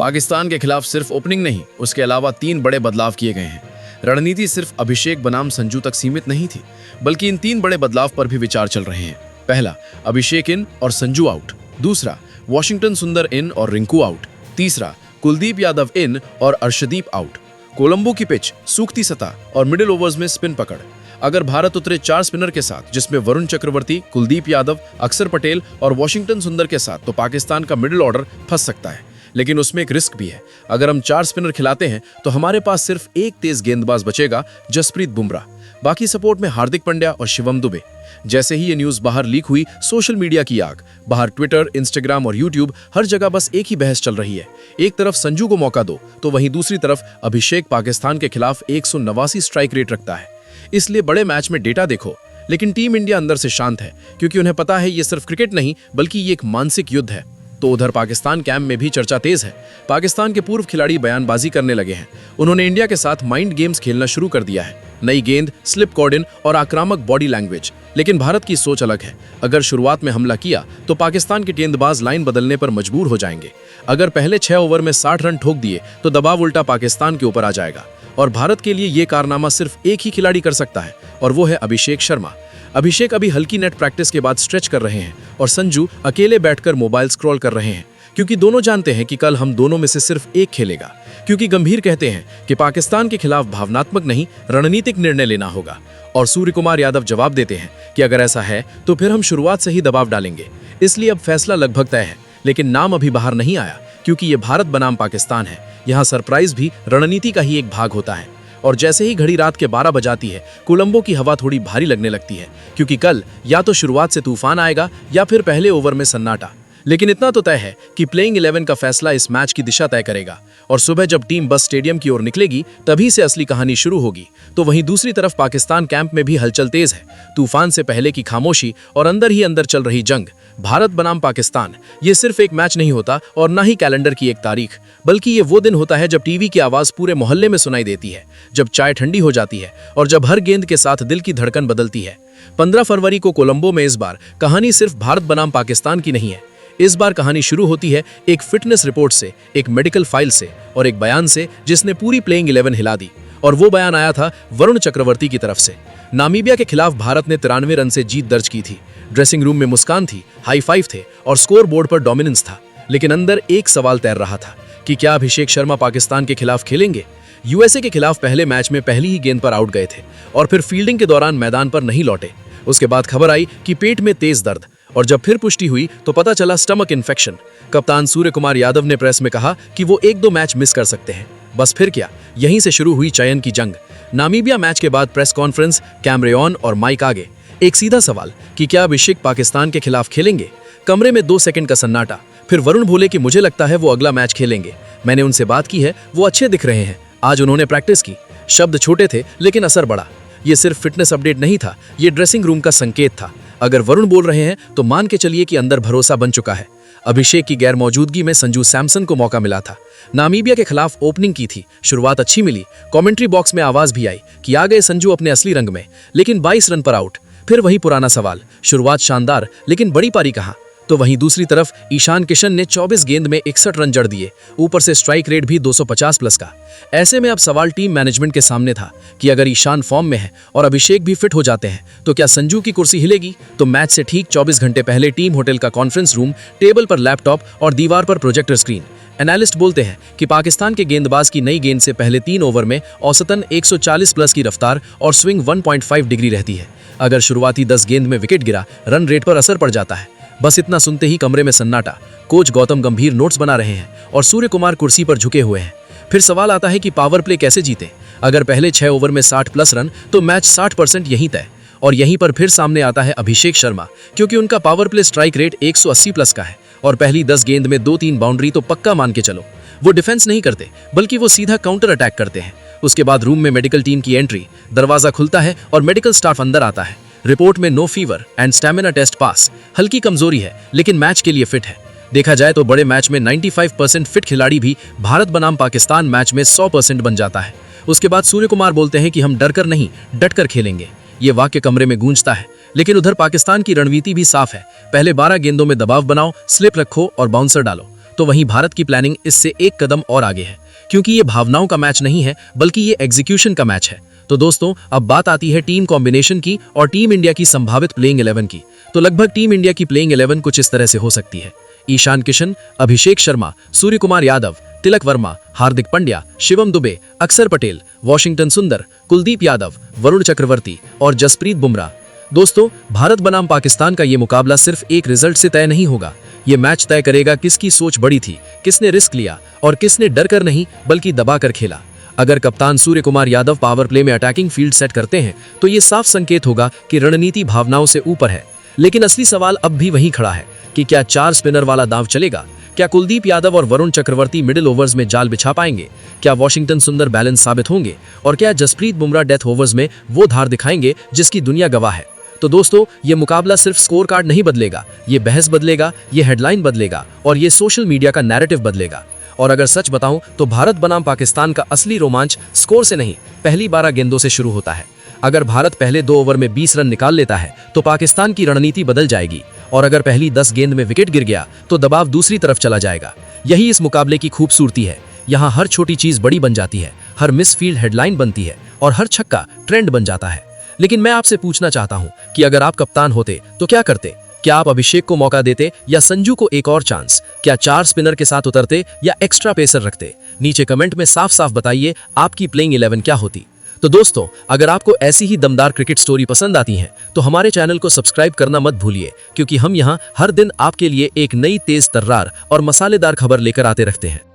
पाकिस्तान के खिलाफ सिर्फ ओपनिंग नहीं, उसके अलावा 3 बड़े बदलाव किए गए हैं। रणनीति सिर्फ अभिषेक बनाम संजू तक सीमित नहीं थी, बल्कि इन 3 बड़े बदलाव पर भी विचार चल रहे हैं। पहला, अभिषेक इन और संजू आउट। दूसरा, वॉशिंगटन सुंदर इन और रिंकू आउट। तीसरा, कुलदीप यादव इन और अर्शदीप आउट। कोलंबो की पिच, सूखती सतह और मिडिल ओवर्स में स्पिन पकड़। अगर भारत उतरे 4 स्पिनर के साथ, जिसमें वरुण चक्रवर्ती, कुलदीप यादव, अक्षर पटेल और वॉशिंगटन सुंदर के साथ, तो पाकिस्तान का मिडिल ऑर्डर फंस सकता है। लेकिन उसमें एक रिस्क भी है। अगर हम 4 स्पिनर खिलाते हैं तो हमारे पास सिर्फ एक तेज गेंदबाज बचेगा, जसप्रीत बुमराह। बाकी सपोर्ट में हार्दिक पांड्या और शिवम दुबे। जैसे ही ये न्यूज़ बाहर लीक हुई, सोशल मीडिया की आग। बाहर ट्विटर, इंस्टाग्राम और यूट्यूब, हर जगह बस एक ही बहस चल रही है। एक तरफ संजू को मौका दो, तो वहीं दूसरी तरफ अभिषेक पाकिस्तान के खिलाफ 189 स्ट्राइक रेट रखता है। इसलिए बड़े मैच में डेटा देखो। लेकिन टीम इंडिया अंदर से शांत है, क्योंकि उन्हें पता है ये सिर्फ क्रिकेट नहीं, बल्कि ये एक मानसिक युद्ध है। तो उधर पाकिस्तान कैंप में भी चर्चा तेज है। पाकिस्तान के पूर्व खिलाड़ी बयानबाजी करने लगे हैं। उन्होंने इंडिया के साथ माइंड गेम्स खेलना शुरू कर दिया है। नई गेंद, स्लिप कॉर्डिन और आक्रामक बॉडी लैंग्वेज। लेकिन भारत की सोच अलग है। अगर शुरुआत में हमला किया तो पाकिस्तान के गेंदबाज लाइन बदलने पर मजबूर हो जाएंगे। अगर पहले 6 ओवर में 60 रन ठोक दिए तो दबाव उल्टा पाकिस्तान के ऊपर आ जाएगा। और भारत के लिए ये कारनामा सिर्फ एक ही खिलाड़ी कर सकता है, और वो है अभिषेक शर्मा। अभिषेक अभी हल्की नेट प्रैक्टिस के बाद स्ट्रेच कर रहे हैं, और संजू अकेले बैठकर मोबाइल स्क्रॉल कर रहे हैं, क्योंकि दोनों जानते हैं कि कल हम दोनों में से सिर्फ एक खेलेगा। क्योंकि गंभीर कहते हैं कि पाकिस्तान के खिलाफ भावनात्मक नहीं, रणनीतिक निर्णय लेना होगा। और सूर्य कुमार यादव जवाब देते हैं कि अगर ऐसा है तो फिर हम शुरुआत से ही दबाव डालेंगे। इसलिए अब फैसला लगभग तय है, लेकिन नाम अभी बाहर नहीं आया, क्योंकि ये भारत बनाम पाकिस्तान है। यहाँ सरप्राइज भी रणनीति का ही एक भाग होता है। और जैसे ही घड़ी रात के 12 बजाती है, कोलंबो की हवा थोड़ी भारी लगने लगती है, क्योंकि कल या तो शुरुआत से तूफान आएगा या फिर पहले ओवर में सन्नाटा। लेकिन इतना तो तय है कि प्लेइंग 11 का फैसला इस मैच की दिशा तय करेगा। और सुबह जब टीम बस स्टेडियम की ओर निकलेगी, तभी से असली कहानी शुरू होगी। तो वहीं दूसरी तरफ पाकिस्तान कैंप में भी हलचल तेज है। तूफान से पहले की खामोशी और अंदर ही अंदर चल रही जंग। भारत बनाम पाकिस्तान, ये सिर्फ एक मैच नहीं होता और ना ही कैलेंडर की एक तारीख, बल्कि ये वो दिन होता है जब टीवी की आवाज पूरे मोहल्ले में सुनाई देती है, जब चाय ठंडी हो जाती है और जब हर गेंद के साथ दिल की धड़कन बदलती है। 15 फरवरी को कोलंबो में इस बार कहानी सिर्फ भारत बनाम पाकिस्तान की नहीं है। इस बार कहानी शुरू होती है एक फिटनेस रिपोर्ट से, एक मेडिकल फाइल से और एक बयान से, जिसने पूरी प्लेइंग 11 हिला दी। और वो बयान आया था वरुण चक्रवर्ती की तरफ से। नामीबिया के खिलाफ भारत ने 93 रन से जीत दर्ज की थी। ड्रेसिंग रूम में मुस्कान थी, हाई फाइव थे और स्कोर बोर्ड पर डोमिनेंस था। लेकिन अंदर एक सवाल तैर रहा था कि क्या अभिषेक शर्मा पाकिस्तान के खिलाफ खेलेंगे। यूएसए के खिलाफ पहले मैच में पहली ही गेंद पर आउट गए थे और फिर फील्डिंग के दौरान मैदान पर नहीं लौटे। उसके बाद खबर आई कि पेट में तेज दर्द, और जब फिर पुष्टि हुई तो पता चला स्टमक इन्फेक्शन। कप्तान सूर्य कुमार यादव ने प्रेस में कहा कि वो 1-2 मैच मिस कर सकते हैं। बस फिर क्या, यहीं से शुरू हुई चयन की जंग। नामीबिया मैच के बाद प्रेस कॉन्फ्रेंस, कैमरे ऑन और माइक आगे। एक सीधा सवाल कि क्या अभिषेक पाकिस्तान के खिलाफ खेलेंगे। कमरे में 2 सेकंड का सन्नाटा। फिर वरुण बोले कि मुझे लगता है वो अगला मैच खेलेंगे। मैंने उनसे बात की है, वो अच्छे दिख रहे हैं, आज उन्होंने प्रैक्टिस की। शब्द छोटे थे लेकिन असर बड़ा। ये सिर्फ फिटनेस अपडेट नहीं था, ये ड्रेसिंग रूम का संकेत था। अगर वरुण बोल रहे हैं तो मान के चलिए कि अंदर भरोसा बन चुका है। अभिषेक की गैर मौजूदगी में संजू सैमसन को मौका मिला था। नामीबिया के खिलाफ ओपनिंग की थी, शुरुआत अच्छी मिली। कमेंट्री बॉक्स में आवाज भी आई कि आ गए संजू अपने असली रंग में, लेकिन 22 रन पर आउट। फिर वही पुराना सवाल, शुरुआत शानदार लेकिन बड़ी पारी कहां। तो वहीं दूसरी तरफ ईशान किशन ने 24 गेंद में 61 रन जड़ दिए, ऊपर से स्ट्राइक रेट भी 250 प्लस का। ऐसे में अब सवाल टीम मैनेजमेंट के सामने था कि अगर ईशान फॉर्म में है और अभिषेक भी फिट हो जाते हैं तो क्या संजू की कुर्सी हिलेगी। तो मैच से ठीक 24 घंटे पहले टीम होटल का कॉन्फ्रेंस रूम, टेबल पर लैपटॉप और दीवार पर प्रोजेक्टर स्क्रीन। एनालिस्ट बोलते हैं कि पाकिस्तान के गेंदबाज की नई गेंद से पहले 3 ओवर में औसतन 140 प्लस की रफ्तार और स्विंग 1.5 डिग्री रहती है। अगर शुरुआती 10 गेंद में विकेट गिरा, रन रेट पर असर पड़ जाता है। बस इतना सुनते ही कमरे में सन्नाटा। कोच गौतम गंभीर नोट्स बना रहे हैं और सूर्य कुमार कुर्सी पर झुके हुए हैं। फिर सवाल आता है कि पावर प्ले कैसे जीते। अगर पहले 6 ओवर में 60 प्लस रन तो मैच 60% यहीं तय। और यहीं पर फिर सामने आता है अभिषेक शर्मा, क्योंकि उनका power play strike rate 180 plus का है और पहली 10 गेंद में 2-3 बाउंड्री तो पक्का मान के चलो। वो डिफेंस नहीं करते, बल्कि वो सीधा काउंटर अटैक करते हैं। उसके बाद रूम में मेडिकल टीम की एंट्री, दरवाजा खुलता है और मेडिकल स्टाफ अंदर आता है। रिपोर्ट में no fever and stamina test pass. हल्की कमजोरी है लेकिन मैच के लिए फिट है। देखा जाए तो बड़े मैच में 95% फिट खिलाड़ी भी भारत बनाम पाकिस्तान मैच में 100% बन जाता है। उसके बाद सूर्य कुमार बोलते हैं कि हम डर कर नहीं, डट कर खेलेंगे। ये वाक्य कमरे में गूंजता है। लेकिन उधर पाकिस्तान की रणनीति भी साफ है। पहले 12 गेंदों में दबाव बनाओ, स्लिप रखो और बाउंसर डालो। तो वहीं भारत की प्लानिंग इससे एक कदम और आगे है, क्योंकि ये भावनाओं का मैच नहीं है बल्कि ये एग्जीक्यूशन का मैच है। तो दोस्तों, अब बात आती है टीम कॉम्बिनेशन की और टीम इंडिया की संभावित प्लेइंग 11 की। तो लगभग टीम इंडिया की प्लेइंग 11 कुछ इस तरह से हो सकती है: ईशान किशन, अभिषेक शर्मा, सूर्य कुमार यादव, तिलक वर्मा, हार्दिक पांड्या, शिवम दुबे, अक्षर पटेल, वॉशिंगटन सुंदर, कुलदीप यादव, वरुण चक्रवर्ती और जसप्रीत बुमराह। दोस्तों, भारत बनाम पाकिस्तान का ये मुकाबला सिर्फ एक रिजल्ट से तय नहीं होगा। ये मैच तय करेगा किसकी सोच बड़ी थी, किसने रिस्क लिया और किसने डर कर नहीं बल्कि दबा कर खेला। अगर कप्तान सूर्य कुमार यादव पावर प्ले में अटैकिंग फील्ड सेट करते हैं तो ये साफ संकेत होगा कि रणनीति भावनाओं से ऊपर है। लेकिन असली सवाल अब भी वहीं खड़ा है कि क्या 4 स्पिनर वाला दांव चलेगा? क्या कुलदीप यादव और वरुण चक्रवर्ती मिडिल ओवर्स में जाल बिछा पाएंगे? क्या वॉशिंगटन सुंदर बैलेंस साबित होंगे? और क्या जसप्रीत बुमराह डेथ ओवर्स में वो धार दिखाएंगे जिसकी दुनिया गवाह है? तो दोस्तों, ये मुकाबला सिर्फ स्कोर कार्ड नहीं बदलेगा, ये बहस बदलेगा, ये हेडलाइन बदलेगा और ये सोशल मीडिया का नैरेटिव बदलेगा। और अगर सच बताऊं तो भारत बनाम पाकिस्तान का असली रोमांच स्कोर से नहीं, पहली 12 गेंदों से शुरू होता है। अगर भारत पहले 2 ओवर में 20 रन निकाल लेता है तो पाकिस्तान की रणनीति बदल जाएगी, और अगर पहली 10 गेंद में विकेट गिर गया तो दबाव दूसरी तरफ चला जाएगा। यही इस मुकाबले की खूबसूरती है। यहाँ हर छोटी चीज बड़ी बन जाती है, हर मिस फील्ड हेडलाइन बनती है और हर छक्का ट्रेंड बन जाता है। लेकिन मैं आपसे पूछना चाहता हूं कि अगर आप कप्तान होते तो क्या करते? क्या आप अभिषेक को मौका देते या संजू को एक और चांस? क्या 4 स्पिनर के साथ उतरते या एक्स्ट्रा पेसर रखते? नीचे कमेंट में साफ साफ बताइए आपकी प्लेइंग 11 क्या होती। तो दोस्तों, अगर आपको ऐसी ही दमदार क्रिकेट स्टोरी पसंद आती हैं तो हमारे चैनल को सब्सक्राइब करना मत भूलिए, क्योंकि हम यहाँ हर दिन आपके लिए एक नई तेज तर्रार और मसालेदार खबर लेकर आते रहते हैं।